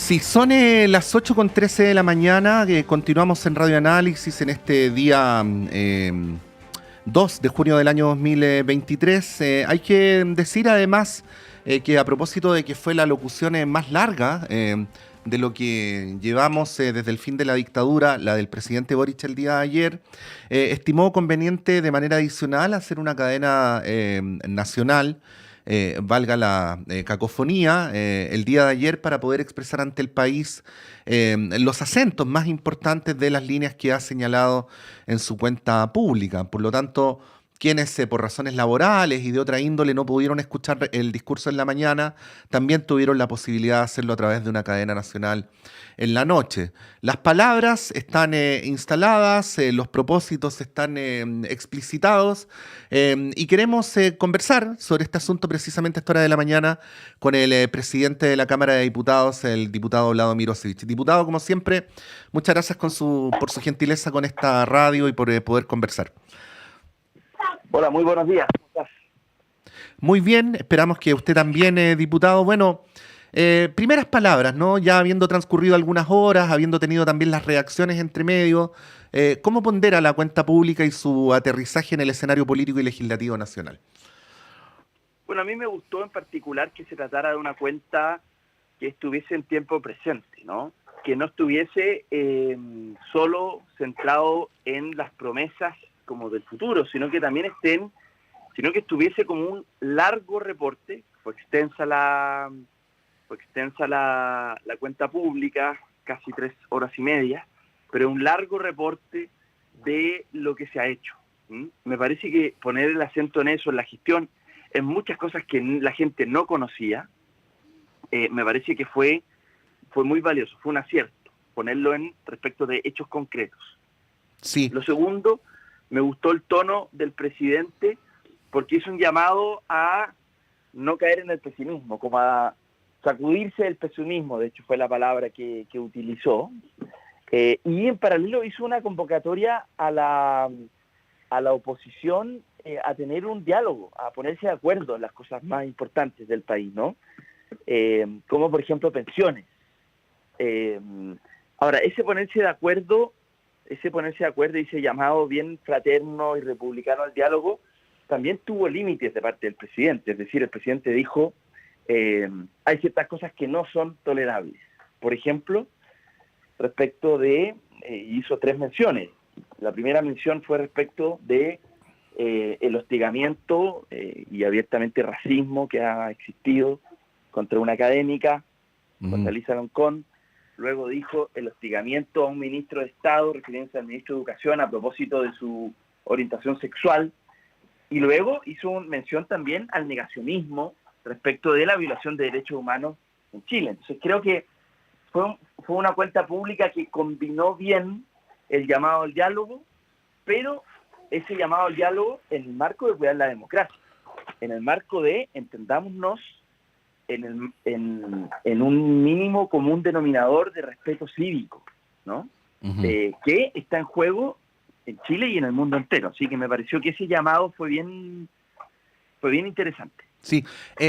Sí, son las 8:13 de la mañana, continuamos en Radio Análisis en este día 2 de junio del año 2023. Hay que decir además que a propósito de que fue la locución más larga de lo que llevamos desde el fin de la dictadura, la del presidente Boric el día de ayer, estimó conveniente de manera adicional hacer una cadena nacional, valga la cacofonía, el día de ayer para poder expresar ante el país los acentos más importantes de las líneas que ha señalado en su cuenta pública. Por lo tanto, quienes por razones laborales y de otra índole no pudieron escuchar el discurso en la mañana, también tuvieron la posibilidad de hacerlo a través de una cadena nacional en la noche. Las palabras están instaladas, los propósitos están explicitados y queremos conversar sobre este asunto precisamente a esta hora de la mañana con el presidente de la Cámara de Diputados, el diputado Vlado Mirosevich. Diputado, como siempre, muchas gracias por su gentileza con esta radio y por poder conversar. Hola, muy buenos días. ¿Cómo estás? Muy bien, esperamos que usted también, diputado. Bueno, primeras palabras, ¿no? Ya habiendo transcurrido algunas horas, habiendo tenido también las reacciones entre medio, ¿cómo pondera la cuenta pública y su aterrizaje en el escenario político y legislativo nacional? Bueno, a mí me gustó en particular que se tratara de una cuenta que estuviese en tiempo presente, ¿no? Que no estuviese solo centrado en las promesas como del futuro, sino que también estuviese como un largo reporte. Fue extensa la cuenta pública, casi 3 horas y media, pero un largo reporte de lo que se ha hecho. Me parece que poner el acento en eso, en la gestión, en muchas cosas que la gente no conocía, me parece que fue muy valioso, fue un acierto ponerlo respecto de hechos concretos. Sí. Lo segundo, me gustó el tono del presidente porque hizo un llamado a no caer en el pesimismo, como a sacudirse del pesimismo, de hecho fue la palabra que utilizó, y en paralelo hizo una convocatoria a la oposición a tener un diálogo, a ponerse de acuerdo en las cosas más importantes del país, ¿no? Como por ejemplo pensiones. Ahora, ese ponerse de acuerdo y ese llamado bien fraterno y republicano al diálogo también tuvo límites de parte del presidente. Es decir, el presidente dijo hay ciertas cosas que no son tolerables. Por ejemplo, respecto de, hizo 3 menciones. La primera mención fue respecto de el hostigamiento y abiertamente racismo que ha existido contra una académica, contra Lisa Loncón. Luego dijo el hostigamiento a un ministro de Estado, refiriéndose al ministro de Educación a propósito de su orientación sexual. Y luego hizo mención también al negacionismo respecto de la violación de derechos humanos en Chile. Entonces creo que fue una cuenta pública que combinó bien el llamado al diálogo, pero ese llamado al diálogo en el marco de cuidar la democracia, en el marco de entendámonos en un mínimo común denominador de respeto cívico, ¿no? Que está en juego en Chile y en el mundo entero. Así que me pareció que ese llamado fue bien interesante. Sí.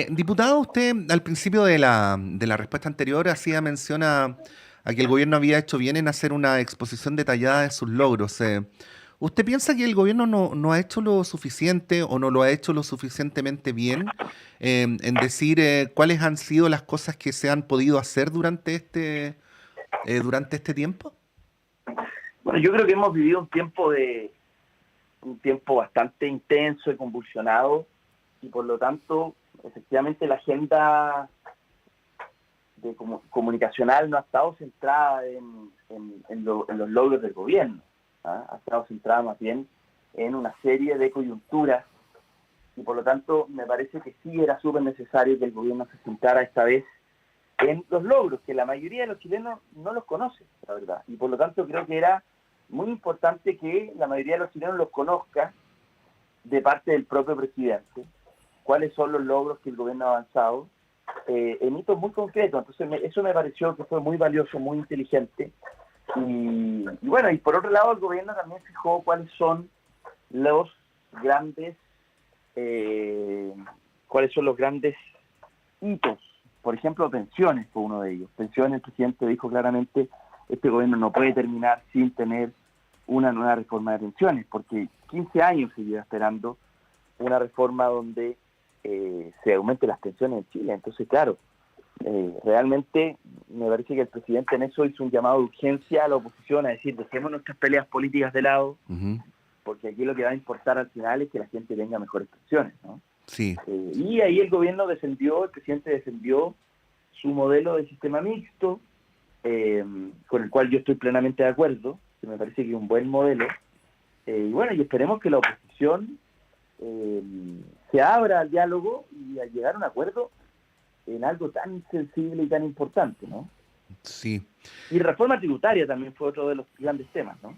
Diputado, usted al principio de la respuesta anterior hacía mención a que el gobierno había hecho bien en hacer una exposición detallada de sus logros. ¿Usted piensa que el gobierno no ha hecho lo suficiente o no lo ha hecho lo suficientemente bien en decir cuáles han sido las cosas que se han podido hacer durante este tiempo? Bueno, yo creo que hemos vivido un tiempo bastante intenso y convulsionado, y por lo tanto, efectivamente, la agenda comunicacional no ha estado centrada en los logros del gobierno. Ha estado centrada más bien en una serie de coyunturas, y por lo tanto me parece que sí era súper necesario que el gobierno se centrara esta vez en los logros, que la mayoría de los chilenos no los conoce, la verdad, y por lo tanto creo que era muy importante que la mayoría de los chilenos los conozca de parte del propio presidente, cuáles son los logros que el gobierno ha avanzado en hitos muy concretos. Entonces eso me pareció que fue muy valioso, muy inteligente. Y bueno, y por otro lado el gobierno también fijó cuáles son los grandes hitos por ejemplo, pensiones fue uno de ellos. Pensiones, el presidente dijo claramente, este gobierno no puede terminar sin tener una nueva reforma de pensiones, porque 15 años se lleva esperando una reforma donde se aumenten las pensiones en Chile. Entonces, claro, realmente me parece que el presidente en eso hizo un llamado de urgencia a la oposición a decir, dejemos nuestras peleas políticas de lado, porque aquí lo que va a importar al final es que la gente tenga mejores pensiones, ¿no? Sí. Y ahí el presidente defendió su modelo de sistema mixto, con el cual yo estoy plenamente de acuerdo, que me parece que es un buen modelo, y bueno, y esperemos que la oposición se abra al diálogo y a llegar a un acuerdo en algo tan sensible y tan importante, ¿no? Sí. Y reforma tributaria también fue otro de los grandes temas, ¿no?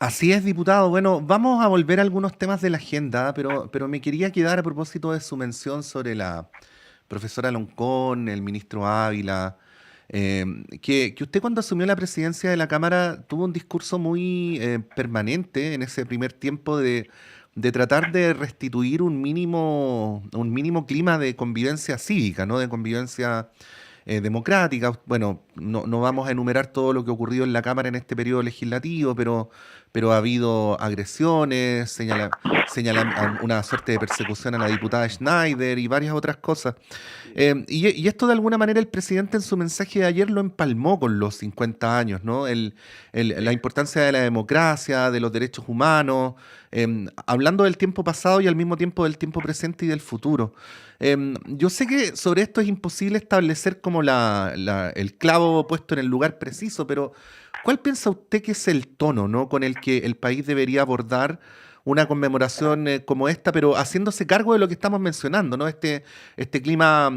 Así es, diputado. Bueno, vamos a volver a algunos temas de la agenda, pero me quería quedar a propósito de su mención sobre la profesora Loncón, el ministro Ávila, que usted cuando asumió la presidencia de la Cámara tuvo un discurso muy permanente en ese primer tiempo de tratar de restituir un mínimo clima de convivencia cívica, ¿no? De convivencia democrática. Bueno, no vamos a enumerar todo lo que ocurrió en la Cámara en este periodo legislativo, pero ha habido agresiones, una suerte de persecución a la diputada Schneider y varias otras cosas. Y esto de alguna manera el presidente en su mensaje de ayer lo empalmó con los 50 años, ¿no? La importancia de la democracia, de los derechos humanos, hablando del tiempo pasado y al mismo tiempo del tiempo presente y del futuro. Yo sé que sobre esto es imposible establecer como el clavo puesto en el lugar preciso, pero ¿cuál piensa usted que es el tono, ¿no? con el que el país debería abordar una conmemoración como esta, pero haciéndose cargo de lo que estamos mencionando, ¿no? Este clima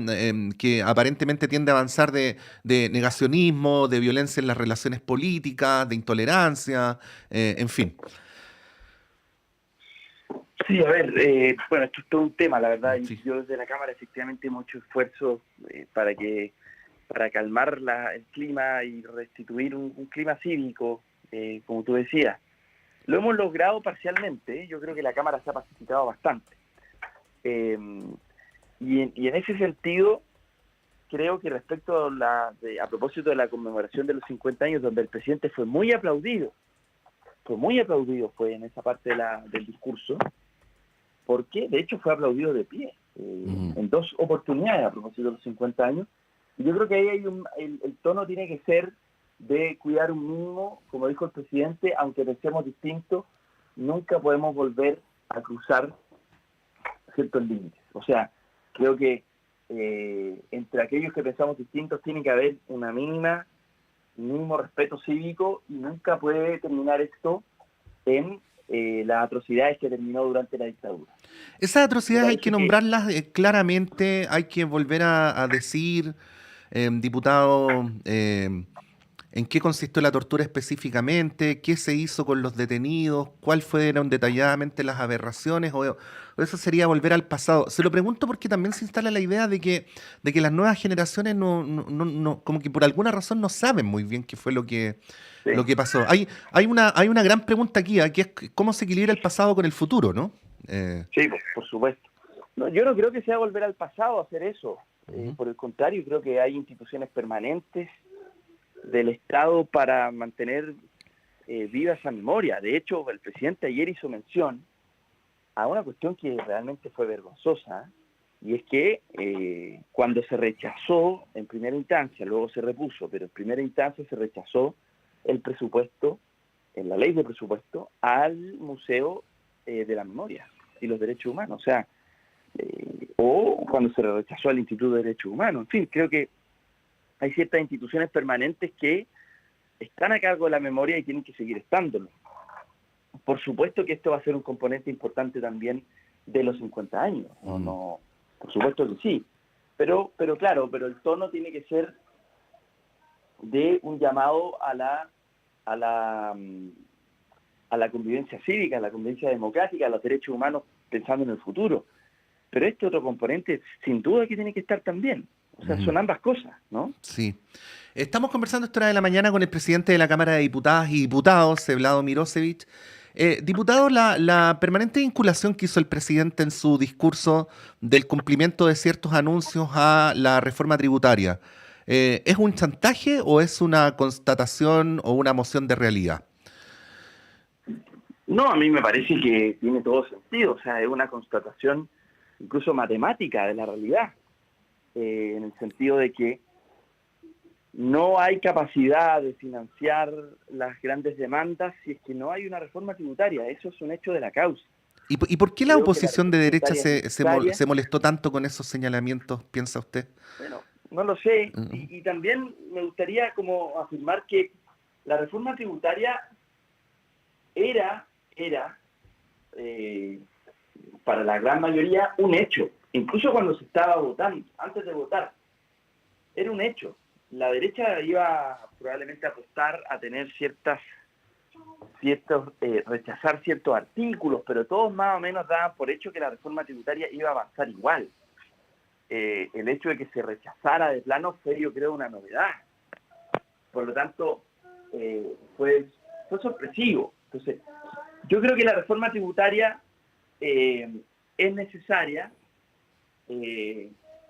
que aparentemente tiende a avanzar de negacionismo, de violencia en las relaciones políticas, de intolerancia, en fin. Sí, a ver, bueno, esto es todo un tema, la verdad, y Sí. yo desde la Cámara efectivamente hemos hecho esfuerzos para calmar el clima y restituir un clima cívico, como tú decías. Lo hemos logrado parcialmente, yo creo que la Cámara se ha pacificado bastante. Y en ese sentido, creo que respecto a propósito de la conmemoración de los 50 años, donde el presidente fue muy aplaudido fue en esa parte del discurso, porque de hecho fue aplaudido de pie, en dos oportunidades a propósito de los 50 años. Y yo creo que ahí el tono tiene que ser de cuidar un mínimo, como dijo el presidente, aunque pensemos distinto, nunca podemos volver a cruzar ciertos límites. O sea, creo que entre aquellos que pensamos distintos tiene que haber un mínimo respeto cívico, y nunca puede terminar esto en las atrocidades que terminó durante la dictadura. Esas atrocidades hay que nombrarlas claramente, hay que volver a decir, diputado, en qué consistió la tortura específicamente, qué se hizo con los detenidos, cuáles fueron detalladamente las aberraciones, o eso sería volver al pasado. Se lo pregunto porque también se instala la idea de que las nuevas generaciones como que por alguna razón no saben muy bien qué fue lo que pasó. Hay una gran pregunta aquí, que es cómo se equilibra el pasado con el futuro, ¿no? Sí, por supuesto. No, yo no creo que sea volver al pasado a hacer eso. Por el contrario, creo que hay instituciones permanentes del Estado para mantener viva esa memoria. De hecho, el presidente ayer hizo mención a una cuestión que realmente fue vergonzosa, y es que cuando se rechazó en primera instancia, luego se repuso, pero en primera instancia se rechazó el presupuesto, en la ley de presupuesto, al Museo de la Memoria y los Derechos Humanos, o sea, o cuando se rechazó al Instituto de Derechos Humanos. En fin, creo que hay ciertas instituciones permanentes que están a cargo de la memoria y tienen que seguir estándolo. Por supuesto que esto va a ser un componente importante también de los 50 años, no, por supuesto que sí, pero el tono tiene que ser de un llamado a la convivencia cívica, a la convivencia democrática, a los derechos humanos, pensando en el futuro. Pero este otro componente, sin duda que tiene que estar también. O sea, son ambas cosas, ¿no? Sí. Estamos conversando a esta hora de la mañana con el presidente de la Cámara de Diputadas y Diputados, Vlado Mirosevic. Diputado, la permanente vinculación que hizo el presidente en su discurso del cumplimiento de ciertos anuncios a la reforma tributaria, ¿es un chantaje o es una constatación o una moción de realidad? No, a mí me parece que tiene todo sentido, o sea, es una constatación incluso matemática de la realidad, en el sentido de que no hay capacidad de financiar las grandes demandas si es que no hay una reforma tributaria. Eso es un hecho de la causa. ¿Y por qué la Creo que la oposición de reforma derecha tributaria es necesaria. se molestó tanto con esos señalamientos, piensa usted? Bueno, no lo sé. Mm. Y también me gustaría como afirmar que la reforma tributaria era eh, para la gran mayoría un hecho. Incluso cuando se estaba votando, antes de votar, era un hecho. La derecha iba probablemente a apostar a tener rechazar ciertos artículos, pero todos más o menos daban por hecho que la reforma tributaria iba a avanzar igual. El hecho de que se rechazara de plano fue, yo creo, una novedad. Por lo tanto, fue sorpresivo. Entonces, yo creo que la reforma tributaria es necesaria.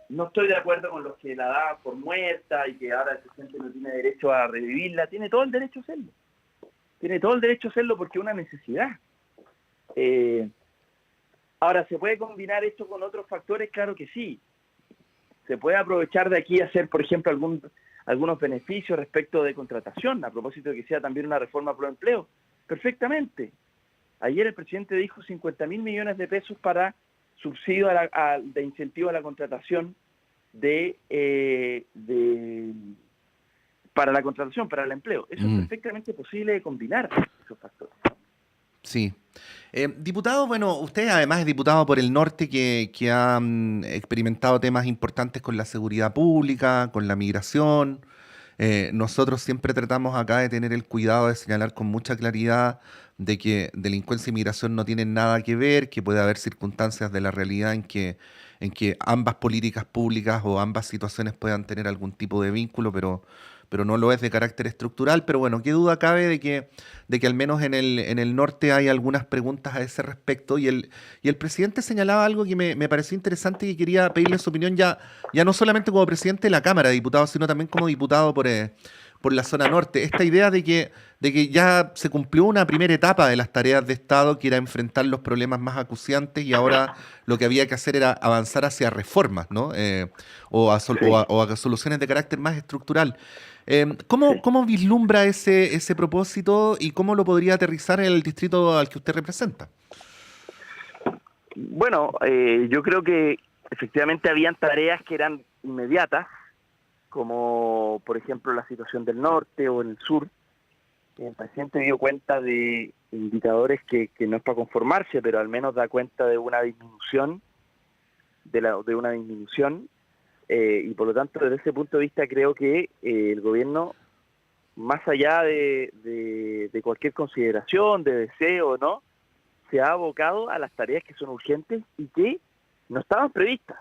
No estoy de acuerdo con los que la daban por muerta y que ahora el presidente no tiene derecho a revivirla. Tiene todo el derecho a hacerlo. Tiene todo el derecho a hacerlo porque es una necesidad. Ahora, ¿se puede combinar esto con otros factores? Claro que sí. Se puede aprovechar de aquí a hacer, por ejemplo, algunos beneficios respecto de contratación, a propósito de que sea también una reforma pro empleo. Perfectamente. Ayer el presidente dijo 50.000 millones de pesos para subsidio de incentivo a la contratación para la contratación, para el empleo. Eso es perfectamente posible de combinar esos factores. Sí. Diputado, bueno, usted además es diputado por el norte que ha experimentado temas importantes con la seguridad pública, con la migración. Nosotros siempre tratamos acá de tener el cuidado de señalar con mucha claridad de que delincuencia y migración no tienen nada que ver, que puede haber circunstancias de la realidad en que ambas políticas públicas o ambas situaciones puedan tener algún tipo de vínculo, pero no lo es de carácter estructural. Pero bueno, qué duda cabe de que al menos en el norte hay algunas preguntas a ese respecto. Y el presidente señalaba algo que me pareció interesante y que quería pedirle su opinión ya no solamente como presidente de la Cámara de Diputados, sino también como diputado por la zona norte. Esta idea de que ya se cumplió una primera etapa de las tareas de Estado, que era enfrentar los problemas más acuciantes, y ahora lo que había que hacer era avanzar hacia reformas, ¿no? Sí, O a soluciones de carácter más estructural. sí. ¿Cómo vislumbra ese propósito y cómo lo podría aterrizar en el distrito al que usted representa? Bueno, yo creo que efectivamente habían tareas que eran inmediatas, como por ejemplo la situación del norte o en el sur. El presidente dio cuenta de indicadores que no es para conformarse, pero al menos da cuenta de una disminución, de una disminución, y por lo tanto desde ese punto de vista creo que el gobierno, más allá de cualquier consideración, de deseo, ¿no?, se ha abocado a las tareas que son urgentes y que no estaban previstas,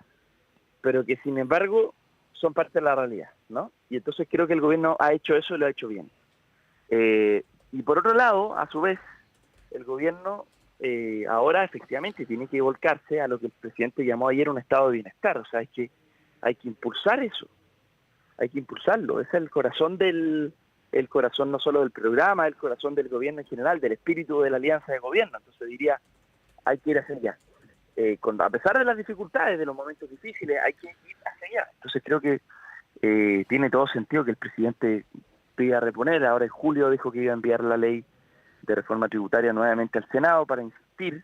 pero que sin embargo son parte de la realidad, ¿no? Y entonces creo que el gobierno ha hecho eso y lo ha hecho bien. Y por otro lado, a su vez, el gobierno ahora efectivamente tiene que volcarse a lo que el presidente llamó ayer un estado de bienestar. O sea, hay que impulsar eso, hay que impulsarlo. Ese es el corazón no solo del programa, el corazón del gobierno en general, del espíritu de la alianza de gobierno. Entonces diría, hay que ir hacia allá. A pesar de las dificultades, de los momentos difíciles, hay que ir hacia allá. Entonces creo que tiene todo sentido que el presidente pida reponer. Ahora en julio dijo que iba a enviar la ley de reforma tributaria nuevamente al Senado para insistir.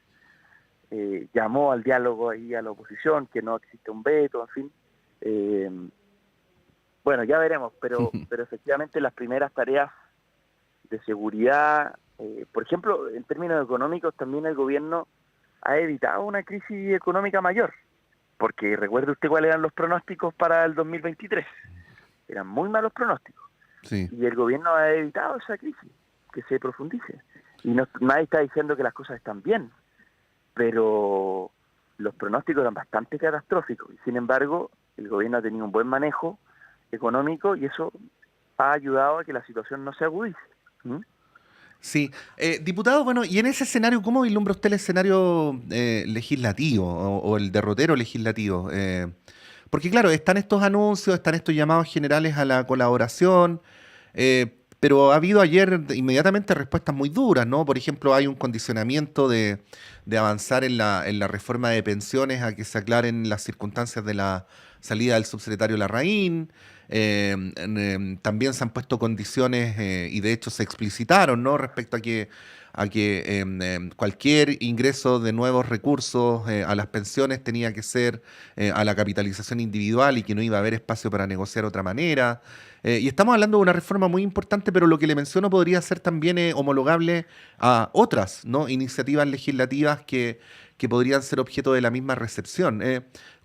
Llamó al diálogo ahí a la oposición, que no existe un veto, en fin. Bueno, ya veremos, pero efectivamente las primeras tareas de seguridad, por ejemplo, en términos económicos también el gobierno ha evitado una crisis económica mayor, porque recuerde usted cuáles eran los pronósticos para el 2023. Eran muy malos pronósticos. Sí. Y el gobierno ha evitado esa crisis, que se profundice. Y nadie está diciendo que las cosas están bien, pero los pronósticos eran bastante catastróficos. Y sin embargo, el gobierno ha tenido un buen manejo económico y eso ha ayudado a que la situación no se agudice. ¿Mm? Sí. Diputado, bueno, y en ese escenario, ¿cómo vislumbra usted el escenario legislativo o el derrotero legislativo? Porque claro, están estos anuncios, están estos llamados generales a la colaboración, pero ha habido ayer inmediatamente respuestas muy duras, ¿no? Por ejemplo, hay un condicionamiento de avanzar en la reforma de pensiones a que se aclaren las circunstancias de la salida del subsecretario Larraín. También se han puesto condiciones y de hecho se explicitaron, ¿no? Respecto a que cualquier ingreso de nuevos recursos a las pensiones tenía que ser a la capitalización individual y que no iba a haber espacio para negociar de otra manera. Y estamos hablando de una reforma muy importante, pero lo que le menciono podría ser también homologable a otras, ¿no? Iniciativas legislativas que podrían ser objeto de la misma recepción.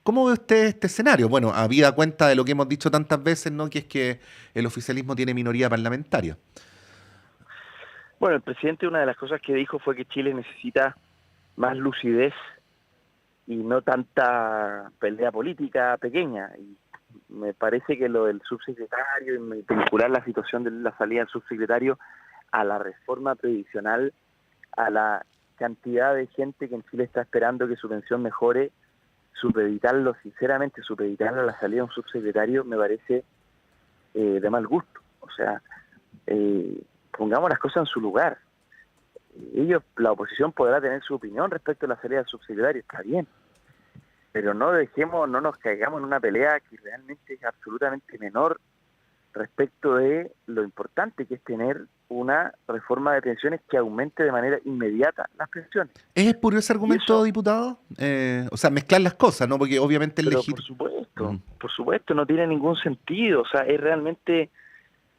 ¿Cómo ve usted este escenario? Bueno, habida cuenta de lo que hemos dicho tantas veces, ¿no? Que es que el oficialismo tiene minoría parlamentaria. Bueno, el presidente, una de las cosas que dijo fue que Chile necesita más lucidez y no tanta pelea política pequeña. Y me parece que lo del subsecretario y vincular la situación de la salida del subsecretario a la reforma previsional, a la cantidad de gente que en Chile está esperando que su pensión mejore, supeditarlo, sinceramente, supeditarlo a la salida de un subsecretario me parece de mal gusto. O sea, pongamos las cosas en su lugar. Ellos, la oposición podrá tener su opinión respecto a la salida del subsecretario, está bien, pero no nos caigamos en una pelea que realmente es absolutamente menor respecto de lo importante que es tener una reforma de pensiones que aumente de manera inmediata las pensiones. ¿Es puro ese Y argumento, eso, diputado? O sea, mezclar las cosas, ¿no? Porque obviamente el pero legítimo... por supuesto, no tiene ningún sentido. O sea, es realmente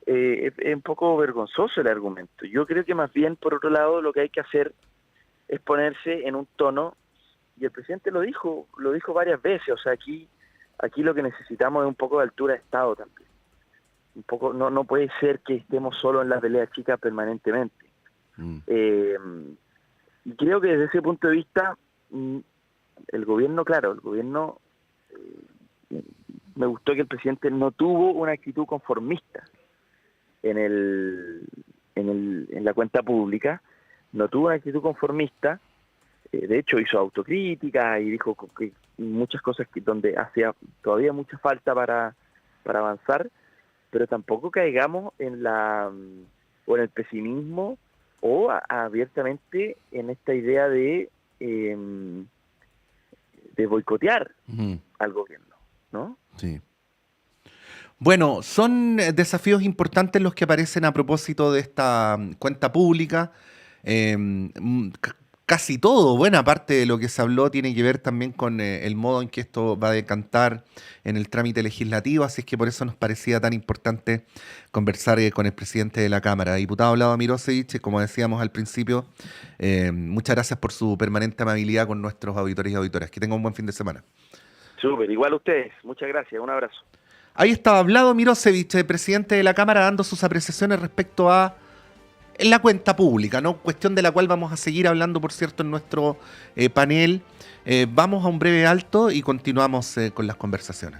es un poco vergonzoso el argumento. Yo creo que más bien, por otro lado, lo que hay que hacer es ponerse en un tono, y el presidente lo dijo varias veces. O sea, aquí lo que necesitamos es un poco de altura de Estado también. Un poco, no puede ser que estemos solo en la pelea chica permanentemente. Y creo que desde ese punto de vista, el gobierno, me gustó que el presidente no tuvo una actitud conformista en la cuenta pública, no tuvo una actitud conformista, de hecho hizo autocrítica y dijo que muchas cosas donde hacía todavía mucha falta para avanzar, pero tampoco caigamos en el pesimismo o abiertamente en esta idea de boicotear al gobierno, ¿no? Sí. Bueno, son desafíos importantes los que aparecen a propósito de esta cuenta pública. Casi todo, buena parte de lo que se habló tiene que ver también con el modo en que esto va a decantar en el trámite legislativo, así es que por eso nos parecía tan importante conversar con el presidente de la Cámara. Diputado Vlado Mirosevich, como decíamos al principio, muchas gracias por su permanente amabilidad con nuestros auditores y auditoras. Que tengan un buen fin de semana. Súper, igual a ustedes. Muchas gracias, un abrazo. Ahí estaba Vlado Mirosevich, presidente de la Cámara, dando sus apreciaciones respecto a la cuenta pública, ¿no? Cuestión de la cual vamos a seguir hablando, por cierto, en nuestro panel. Vamos a un breve alto y continuamos con las conversaciones.